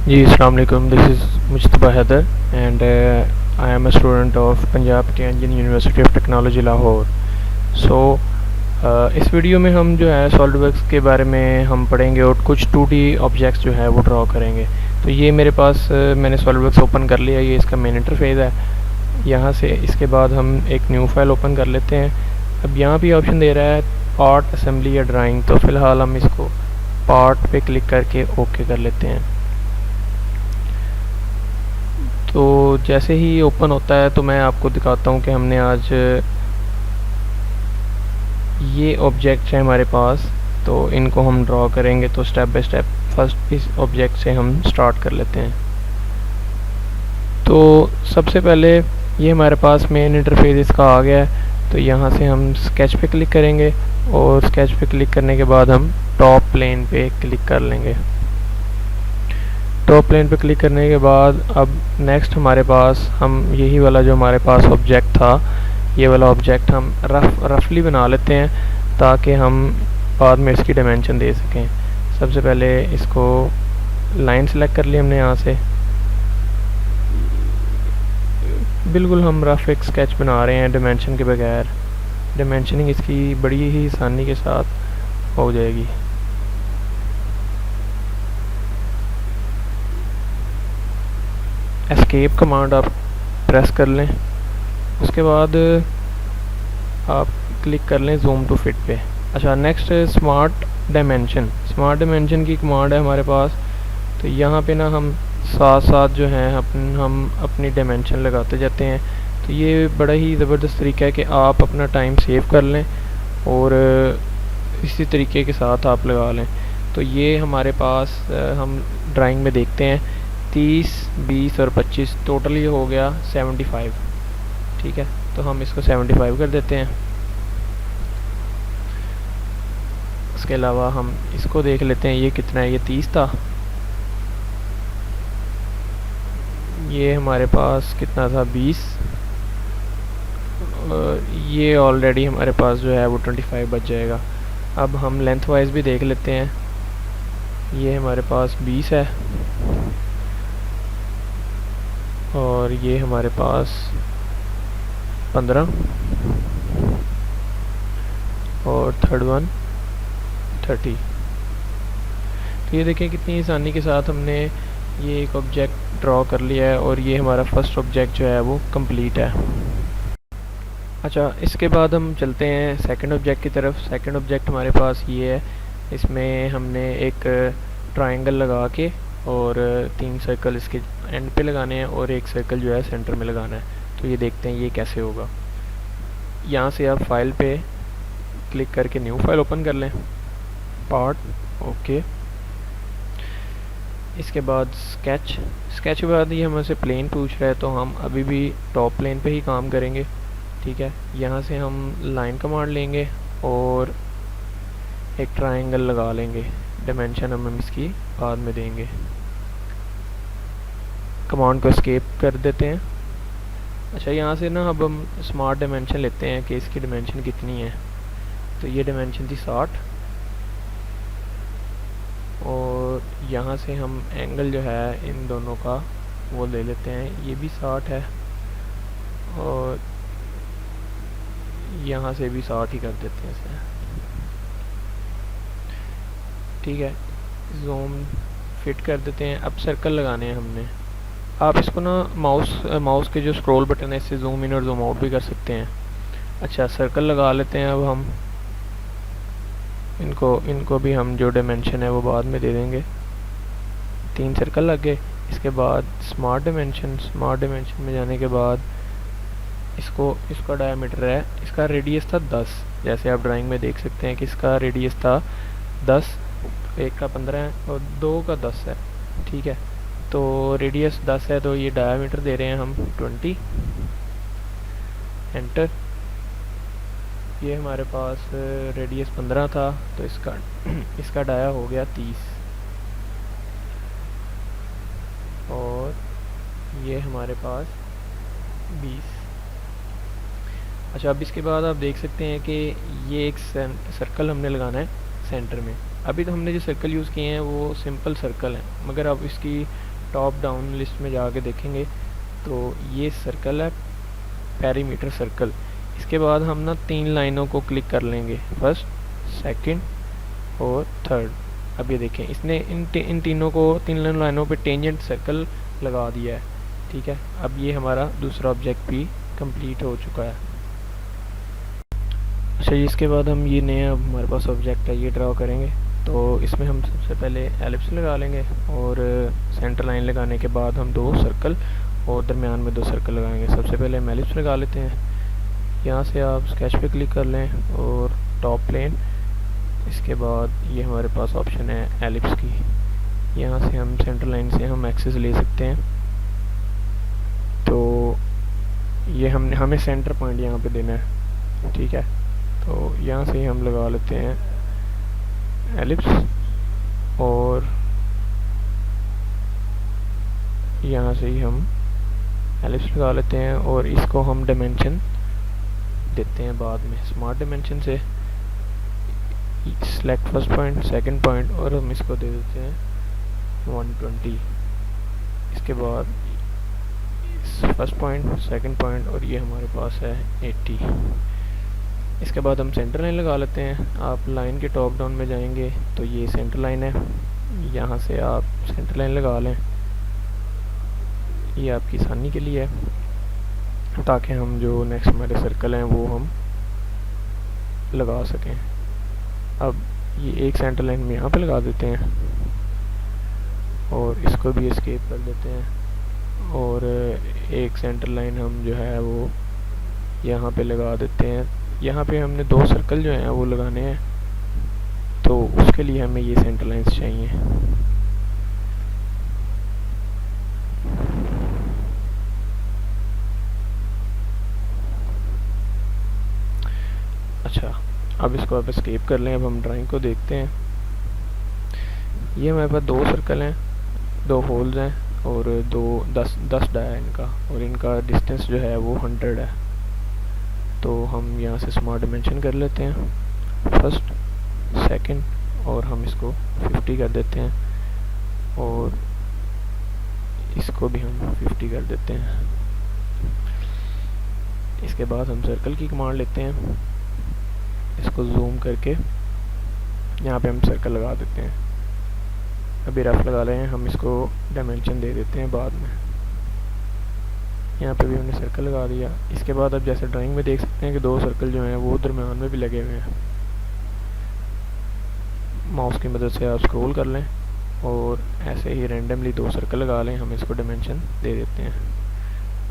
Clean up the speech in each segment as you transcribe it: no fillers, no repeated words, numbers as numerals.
जी अस्सलाम वालेकुम, this is Mujtaba Haider and I am a student of Punjab Indian University of Technology Lahore. So इस video में हम जो है सॉलिडवर्क्स के बारे में हम पढ़ेंगे और कुछ 2D ऑब्जेक्ट्स जो है वो ड्रॉ करेंगे। तो ये मेरे पास मैंने सॉलिडवर्क्स ओपन कर लिया, ये इसका मेन इंटरफेस है। यहाँ से इसके बाद हम एक न्यू फाइल ओपन कर लेते हैं। अब यहाँ भी ऑप्शन दे रहा है पार्ट, असेंबली या ड्राइंग, तो फ़िलहाल हम इसको पार्ट पे क्लिक करके ओके कर लेते हैं। तो जैसे ही ओपन होता है तो मैं आपको दिखाता हूँ कि हमने आज ये ऑब्जेक्ट है हमारे पास, तो इनको हम ड्रॉ करेंगे। तो स्टेप बाय स्टेप फर्स्ट इस ऑब्जेक्ट से हम स्टार्ट कर लेते हैं। तो सबसे पहले ये हमारे पास मेन इंटरफेस इसका आ गया है। तो यहाँ से हम स्केच पे क्लिक करेंगे और स्केच पे क्लिक करने के बाद हम टॉप प्लेन पे क्लिक कर लेंगे। टॉप प्लेन पे क्लिक करने के बाद अब नेक्स्ट हमारे पास हम यही वाला जो हमारे पास ऑब्जेक्ट था, ये वाला ऑब्जेक्ट हम रफली बना लेते हैं ताकि हम बाद में इसकी डायमेंशन दे सकें। सबसे पहले इसको लाइन सेलेक्ट कर ली हमने यहाँ से। बिल्कुल हम रफ एक स्केच बना रहे हैं डायमेंशन के बगैर। डायमेंशनिंग इसकी बड़ी ही आसानी के साथ हो जाएगी। एस्केप कमांड आप प्रेस कर लें, उसके बाद आप क्लिक कर लें जूम टू फिट पे। अच्छा, next smart dimension. Smart dimension की कमांड है हमारे पास। तो यहाँ पे ना हम साथ साथ जो है हम अपनी डायमेंशन लगाते जाते हैं। तो ये बड़ा ही ज़बरदस्त तरीका है कि आप अपना टाइम सेव कर लें और इसी तरीके के साथ आप लगा लें। तो ये हमारे पास हम ड्राइंग में देखते हैं 30, 20 और 25, टोटल ये हो गया 75। ठीक है, तो हम इसको 75 कर देते हैं। उसके अलावा हम इसको देख लेते हैं, ये कितना है। ये 30 था। ये हमारे पास कितना था, 20। ये ऑलरेडी हमारे पास जो है वो 25 बच जाएगा। अब हम लेंथ वाइज भी देख लेते हैं। ये हमारे पास 20 है और ये हमारे पास 15 और थर्ड वन 30। तो ये देखें कितनी आसानी के साथ हमने ये एक ऑब्जेक्ट ड्रॉ कर लिया है और ये हमारा फर्स्ट ऑब्जेक्ट जो है वो कंप्लीट है। अच्छा, इसके बाद हम चलते हैं सेकंड ऑब्जेक्ट की तरफ। सेकंड ऑब्जेक्ट हमारे पास ये है। इसमें हमने एक ट्रायंगल लगा के और 3 सर्कल इसके एंड पे लगाने हैं और एक सर्कल जो है सेंटर में लगाना है। तो ये देखते हैं ये कैसे होगा। यहाँ से आप फाइल पे क्लिक करके न्यू फाइल ओपन कर लें, पार्ट, ओके। इसके बाद स्केच। स्केच के बाद ये हमसे प्लेन पूछ रहा है, तो हम अभी भी टॉप प्लेन पे ही काम करेंगे। ठीक है, यहाँ से हम लाइन कमांड लेंगे और एक ट्रायंगल लगा लेंगे। डायमेंशन हम इसकी बाद में देंगे। कमांड को एस्केप कर देते हैं। अच्छा, यहाँ से ना अब हम स्मार्ट डायमेंशन लेते हैं कि इसकी डायमेंशन कितनी है। तो ये डायमेंशन थी 60 और यहाँ से हम एंगल जो है इन दोनों का वो ले लेते हैं। ये भी 60 है और यहाँ से भी 60 ही कर देते हैं इसे। ठीक है, जूम फिट कर देते हैं। अब सर्कल लगाने हैं हमने। आप इसको ना माउस के जो स्क्रॉल बटन है इससे जूम इन और जूम आउट भी कर सकते हैं। अच्छा, सर्कल लगा लेते हैं। अब हम इनको भी हम जो डायमेंशन है वो बाद में दे देंगे। 3 सर्कल लग गए। इसके बाद स्मार्ट डायमेंशन में जाने के बाद इसका डायमीटर है, इसका रेडियस था 10। जैसे आप ड्राइंग में देख सकते हैं कि इसका रेडियस था 10। एक का 15 है और 2 का 10 है। ठीक है, तो रेडियस 10 है तो ये डायमीटर दे रहे हैं हम 20। एंटर। ये हमारे पास रेडियस 15 था तो इसका डाया हो गया 30 और ये हमारे पास 20। अच्छा, अब इसके बाद आप देख सकते हैं कि ये एक सर्कल हमने लगाना है सेंटर में। अभी तो हमने जो सर्कल यूज़ किए हैं वो सिंपल सर्कल हैं, मगर आप इसकी टॉप डाउन लिस्ट में जाके देखेंगे तो ये सर्कल है, पेरीमीटर सर्कल। इसके बाद हम ना 3 लाइनों को क्लिक कर लेंगे, फर्स्ट, सेकंड और थर्ड। अब ये देखें इसने इन तीनों को 3 लाइनों पे टेंजेंट सर्कल लगा दिया है। ठीक है, अब ये हमारा दूसरा ऑब्जेक्ट भी कंप्लीट हो चुका है। अच्छा, इसके बाद हम ये नया हमारे पास ऑब्जेक्ट है ये ड्रा करेंगे। तो इसमें हम सबसे पहले एलिप्स लगा लेंगे और सेंटर लाइन लगाने के बाद हम 2 सर्कल और दरमियान में 2 सर्कल लगाएंगे। सबसे पहले हम एलिप्स लगा लेते हैं। यहाँ से आप स्केच पे क्लिक कर लें और टॉप प्लेन। इसके बाद ये हमारे पास ऑप्शन है एलिप्स की, यहाँ से हम सेंटर लाइन से हम एक्सेस ले सकते हैं। तो ये हमें सेंटर पॉइंट यहाँ पे देना है। ठीक है, तो यहाँ से हम लगा लेते हैं एलिप्स और यहाँ से ही हम एलिप्स लगा लेते हैं और इसको हम डायमेंशन देते हैं बाद में। स्मार्ट डायमेंशन से select first point, second point और हम इसको दे देते हैं 120। इसके बाद फर्स्ट पॉइंट, सेकंड पॉइंट और ये हमारे पास है 80। इसके बाद हम सेंटर लाइन लगा लेते हैं। आप लाइन के टॉप डाउन में जाएंगे तो ये सेंटर लाइन है, यहाँ से आप सेंटर लाइन लगा लें। ये आपकी आसानी के लिए है ताकि हम जो नेक्स्ट हमारे सर्कल हैं वो हम लगा सकें। अब ये एक सेंटर लाइन में यहाँ पे लगा देते हैं और इसको भी एस्केप कर देते हैं और एक सेंटर लाइन हम जो है वो यहाँ पे लगा देते हैं। यहाँ पे हमने 2 सर्कल जो हैं वो लगाने हैं, तो उसके लिए हमें ये सेंटर लाइन्स चाहिए। अच्छा, अब इसको आप एस्केप कर लें। अब हम ड्राइंग को देखते हैं। ये हमारे पास 2 सर्कल हैं, 2 होल्स हैं और 10 डाया है इनका, और इनका डिस्टेंस जो है वो 100 है। तो हम यहाँ से स्मार्ट डायमेंशन कर लेते हैं, फर्स्ट, सेकंड और हम इसको 50 कर देते हैं और इसको भी हम 50 कर देते हैं। इसके बाद हम सर्कल की कमांड लेते हैं, इसको जूम करके यहाँ पे हम सर्कल लगा देते हैं। अभी रफ लगा रहे हैं, हम इसको डायमेंशन दे देते हैं बाद में। यहाँ पे भी हमने सर्कल लगा दिया। इसके बाद अब जैसे ड्राइंग में देख सकते हैं कि 2 सर्कल जो हैं वो दरमियान में भी लगे हुए हैं। माउस की मदद से आप स्क्रॉल कर लें और ऐसे ही रैंडमली 2 सर्कल लगा लें। हम इसको डायमेंशन दे देते हैं।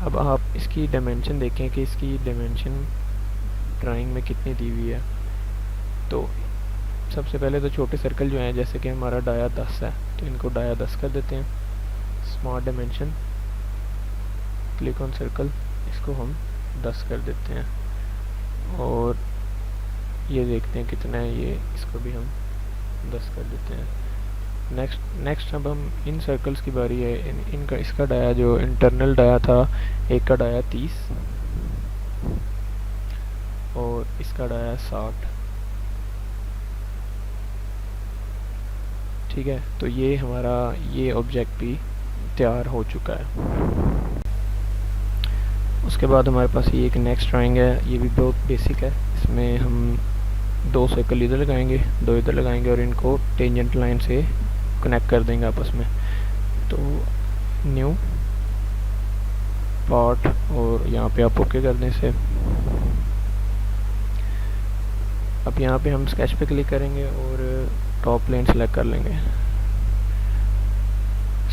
अब आप इसकी डायमेंशन देखें कि इसकी डायमेंशन ड्राइंग में कितनी दी हुई है। तो सबसे पहले तो छोटे सर्कल जो हैं, जैसे कि हमारा डाया 10 है तो इनको डाया 10 कर देते हैं। Smart dimension, click on circle, इसको हम 10 कर देते हैं और ये देखते हैं कितना है ये, इसको भी हम 10 कर देते हैं। नेक्स्ट अब हम इन सर्कल्स की बारी है। इनका इसका डाया जो इंटरनल डाया था, एक का डाया 30 और इसका डाया 60। ठीक है, तो ये हमारा ये ऑब्जेक्ट भी तैयार हो चुका है। उसके बाद हमारे पास ये एक नेक्स्ट ड्राइंग है, ये भी बहुत बेसिक है। इसमें हम 2 सर्कल इधर लगाएंगे, 2 इधर लगाएंगे और इनको टेंजेंट लाइन से कनेक्ट कर देंगे आपस में। तो न्यू पार्ट और यहाँ पे आप ओके कर दें इसे। अब यहाँ पे हम स्केच पे क्लिक करेंगे और टॉप प्लेन सेलेक्ट कर लेंगे।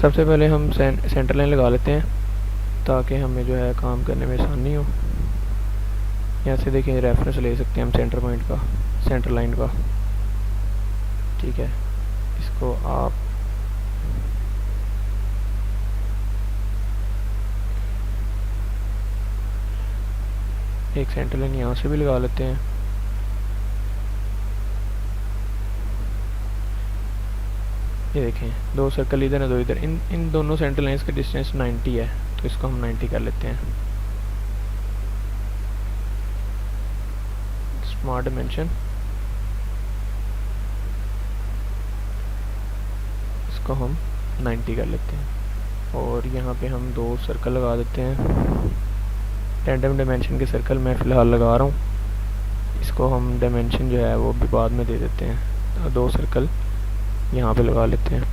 सबसे पहले हम सेंटर लाइन लगा लेते हैं ताकि हमें जो है काम करने में आसानी हो। यहाँ से देखिए रेफरेंस ले सकते हैं हम सेंटर पॉइंट का, सेंटर लाइन का। ठीक है, इसको आप एक सेंटर लाइन यहाँ से भी लगा लेते हैं। ये देखें 2 सर्कल इधर है, 2 इधर। इन दोनों सेंटर लाइन्स का डिस्टेंस 90 है, तो इसको हम 90 कर लेते हैं। स्मार्ट डायमेंशन, इसको हम 90 कर लेते हैं और यहाँ पे हम 2 सर्कल लगा देते हैं। रैंडम डायमेंशन के सर्कल मैं फ़िलहाल लगा रहा हूँ, इसको हम डायमेंशन जो है वो भी बाद में दे देते हैं। तो 2 सर्कल यहाँ पे लगा लेते हैं।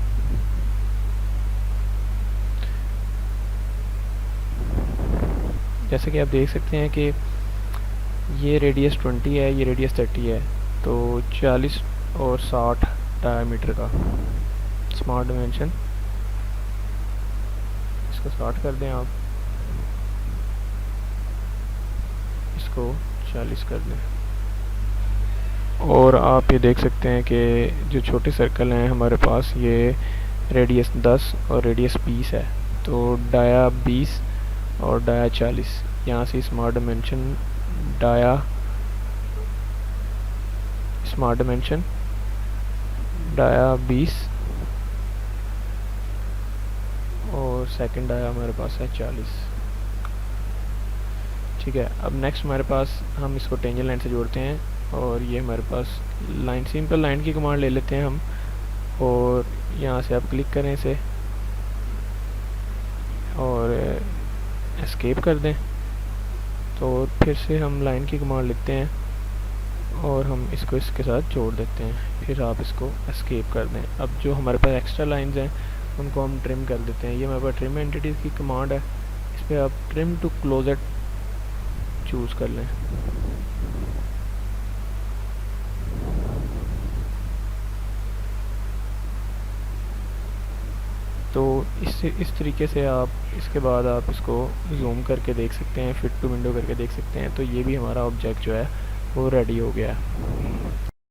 जैसे कि आप देख सकते हैं कि ये रेडियस 20 है, ये रेडियस 30 है, तो 40 और 60 डायमीटर का स्मार्ट डायमेंशन, इसको 60 कर दें आप, इसको 40 कर दें। और आप ये देख सकते हैं कि जो छोटे सर्कल हैं हमारे पास, ये रेडियस 10 और रेडियस 20 है, तो डाया 20 और डाया 40। यहाँ से smart dimension dia smart dimension dia 20 और सेकंड डाया हमारे पास है 40। ठीक है, अब नेक्स्ट हमारे पास हम इसको टेंजेंट लाइन से जोड़ते हैं और ये हमारे पास लाइन, सिंपल लाइन की कमांड ले लेते हैं हम और यहाँ से आप क्लिक करें इसे और एस्केप कर दें। तो फिर से हम लाइन की कमांड लिखते हैं और हम इसको इसके साथ जोड़ देते हैं, फिर आप इसको एस्केप कर दें। अब जो हमारे पास एक्स्ट्रा लाइंस हैं उनको हम ट्रिम कर देते हैं। ये हमारे पास ट्रिम एंटिटीज़ की कमांड है, इस पर आप ट्रिम टू क्लोजेट चूज़ कर लें। तो इस तरीके से आप इसके बाद आप इसको जूम करके देख सकते हैं, फिट टू विंडो करके देख सकते हैं। तो ये भी हमारा ऑब्जेक्ट जो है वो रेडी हो गया है।